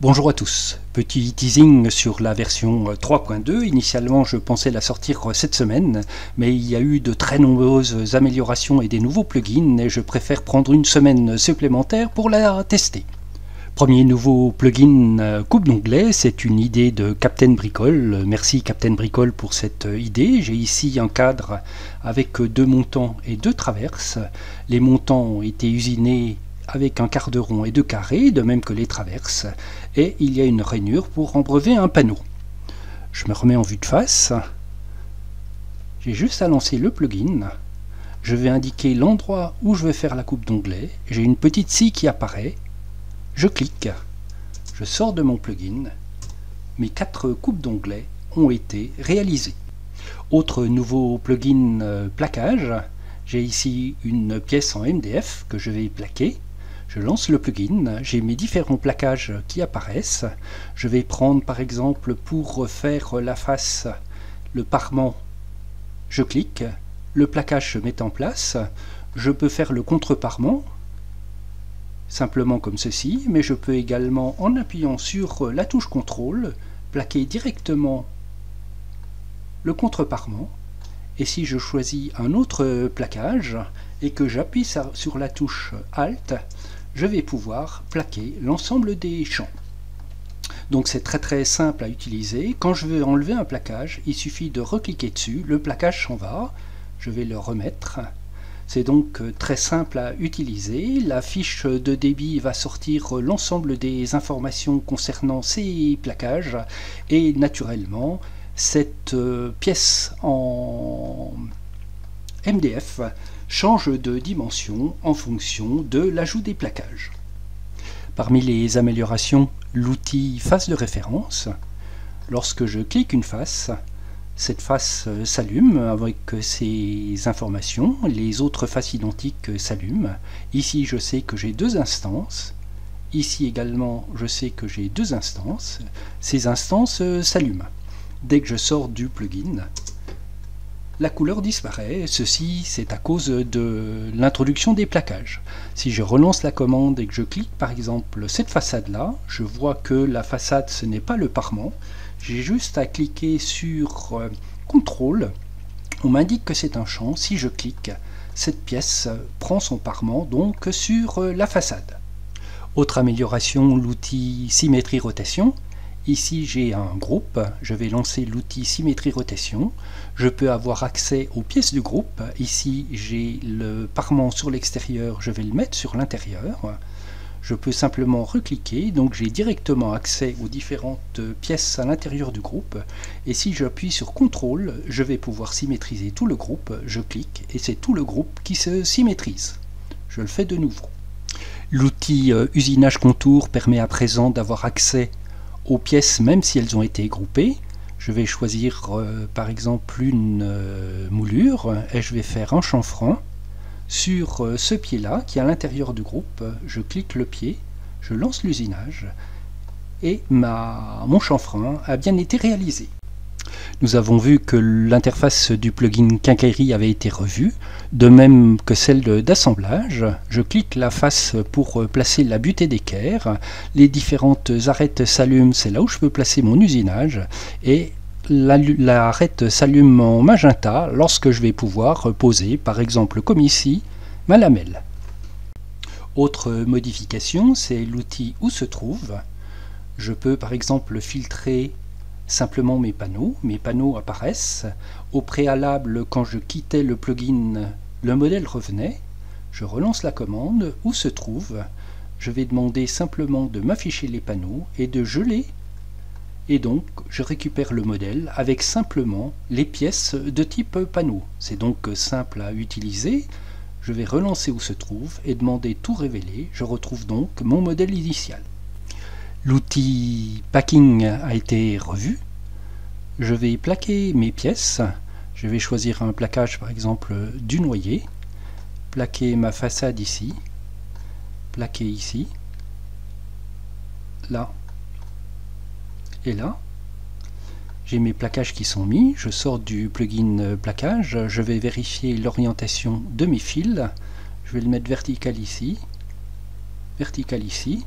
Bonjour à tous, petit teasing sur la version 3.2. Initialement je pensais la sortir cette semaine, mais il y a eu de très nombreuses améliorations et des nouveaux plugins et je préfère prendre une semaine supplémentaire pour la tester. Premier nouveau plugin coupe d'onglet, c'est une idée de Captain Bricole. Merci Captain Bricole pour cette idée. J'ai ici un cadre avec deux montants et deux traverses. Les montants ont été usinés avec un quart de rond et deux carrés, de même que les traverses, et il y a une rainure pour embreuver un panneau. Je me remets en vue de face. J'ai juste à lancer le plugin. Je vais indiquer l'endroit où je vais faire la coupe d'onglet. J'ai une petite scie qui apparaît. Je clique. Je sors de mon plugin. Mes 4 coupes d'onglets ont été réalisées. Autre nouveau plugin plaquage. J'ai ici une pièce en MDF que je vais plaquer. Je lance le plugin, j'ai mes différents plaquages qui apparaissent. Je vais prendre par exemple pour faire la face, le parement, je clique, le plaquage se met en place. Je peux faire le contre-parement, simplement comme ceci, mais je peux également, en appuyant sur la touche CTRL, plaquer directement le contre-parement. Et si je choisis un autre plaquage et que j'appuie sur la touche Alt, je vais pouvoir plaquer l'ensemble des champs. Donc c'est très simple à utiliser. Quand je veux enlever un plaquage, il suffit de recliquer dessus, le plaquage s'en va, je vais le remettre. C'est donc très simple à utiliser. La fiche de débit va sortir l'ensemble des informations concernant ces plaquages et naturellement cette pièce en MDF change de dimension en fonction de l'ajout des plaquages. Parmi les améliorations, l'outil face de référence. Lorsque je clique une face, cette face s'allume avec ces informations, les autres faces identiques s'allument. Ici je sais que j'ai 2 instances, ici également je sais que j'ai 2 instances, ces instances s'allument. Dès que je sors du plugin, la couleur disparaît. Ceci, c'est à cause de l'introduction des plaquages. Si je relance la commande et que je clique par exemple cette façade-là, je vois que la façade, ce n'est pas le parement. J'ai juste à cliquer sur CTRL. On m'indique que c'est un champ. Si je clique, cette pièce prend son parement donc sur la façade. Autre amélioration, l'outil symétrie rotation. Ici j'ai un groupe, je vais lancer l'outil symétrie rotation, je peux avoir accès aux pièces du groupe, ici j'ai le parement sur l'extérieur, je vais le mettre sur l'intérieur, je peux simplement recliquer, donc j'ai directement accès aux différentes pièces à l'intérieur du groupe, et si j'appuie sur CTRL, je vais pouvoir symétriser tout le groupe, je clique et c'est tout le groupe qui se symétrise. Je le fais de nouveau. L'outil usinage contour permet à présent d'avoir accès aux pièces même si elles ont été groupées. Je vais choisir par exemple une moulure et je vais faire un chanfrein sur ce pied là qui est à l'intérieur du groupe. Je clique le pied, je lance l'usinage et mon chanfrein a bien été réalisé. Nous avons vu que l'interface du plugin Quincaillerie avait été revue, de même que celle d'assemblage. Je clique la face pour placer la butée d'équerre. Les différentes arêtes s'allument, c'est là où je peux placer mon usinage. Et l'arête s'allume en magenta lorsque je vais pouvoir poser, par exemple comme ici, ma lamelle. Autre modification, c'est l'outil où se trouve. Je peux par exemple filtrer simplement mes panneaux apparaissent. Au préalable, quand je quittais le plugin, le modèle revenait. Je relance la commande, où se trouve. Je vais demander simplement de m'afficher les panneaux et de geler. Et donc, je récupère le modèle avec simplement les pièces de type panneau. C'est donc simple à utiliser. Je vais relancer où se trouve et demander tout révéler. Je retrouve donc mon modèle initial. L'outil packing a été revu. Je vais plaquer mes pièces. Je vais choisir un plaquage par exemple du noyer. Plaquer ma façade ici. Plaquer ici. Là. Et là. J'ai mes plaquages qui sont mis. Je sors du plugin plaquage. Je vais vérifier l'orientation de mes fils. Je vais le mettre vertical ici. Vertical ici.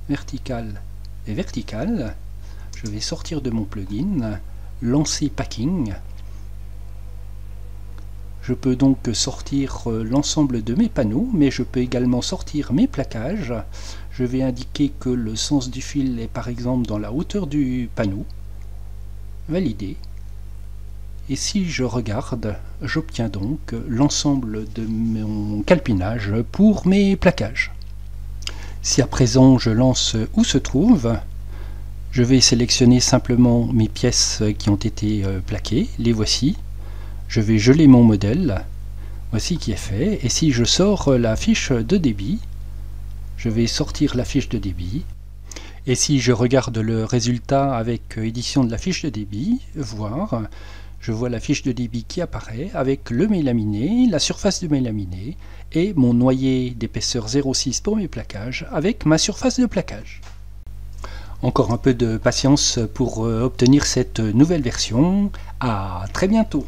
Vertical et verticale. Je vais sortir de mon plugin, lancer Packing. Je peux donc sortir l'ensemble de mes panneaux, mais je peux également sortir mes plaquages. Je vais indiquer que le sens du fil est par exemple dans la hauteur du panneau. Valider. Et si je regarde, j'obtiens donc l'ensemble de mon calpinage pour mes plaquages. Si à présent je lance où se trouve, je vais sélectionner simplement mes pièces qui ont été plaquées, les voici. Je vais geler mon modèle, voici qui est fait, et si je sors la fiche de débit, je vais sortir la fiche de débit, et si je regarde le résultat avec édition de la fiche de débit, voir, je vois la fiche de débit qui apparaît avec le mélaminé, la surface de mélaminé, et mon noyer d'épaisseur 0,6 pour mes plaquages avec ma surface de plaquage. Encore un peu de patience pour obtenir cette nouvelle version. À très bientôt.